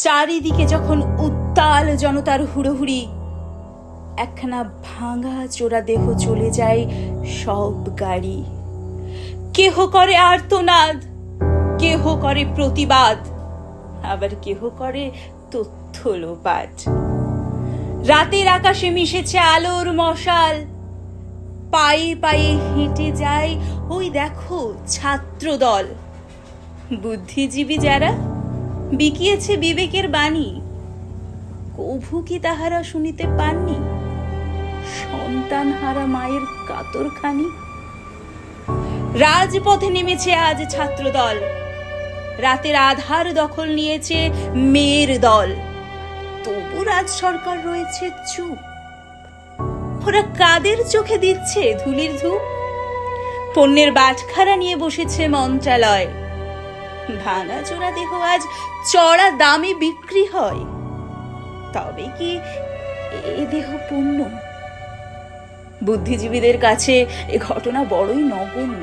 চারিদিকে যখন উত্তাল জনতার হুড়োহুড়ি, একখানা ভাঙা চোরা দেহ চলে যায় সব গাড়ি। কেহ করে আর্তনাদ, কেহ করে প্রতিবাদ, আবার কেহ করে তথ্য লোপাট। রাতের আকাশে মিশেছে আলোর মশাল, পায়ে পায়ে হেঁটে যায় ওই দেখো ছাত্র দল। বুদ্ধিজীবী যারা বিকিয়েছে বিবেকের বাণী, কভু কি তাহারা শুনিতে পাননি সন্তান হারা মায়ের কাতরখানি? রাজপথে নেমেছে আজ ছাত্র দল, রাতের আধার দখল নিয়েছে মেয়ের দল। তবু রাজ সরকার রয়েছে চুপ। ওরা কাদের চোখে দিচ্ছে ধুলির ধূপ? পণ্যের বাটখারা নিয়ে বসেছে মন্ত্রালয়, ভাঙা চোরা দেহ আজ চড়া দামে বিক্রি হয়। তবে কি এ দেহ পণ্য? বুদ্ধিজীবীদের কাছে এ ঘটনা বড়ই নগণ্য।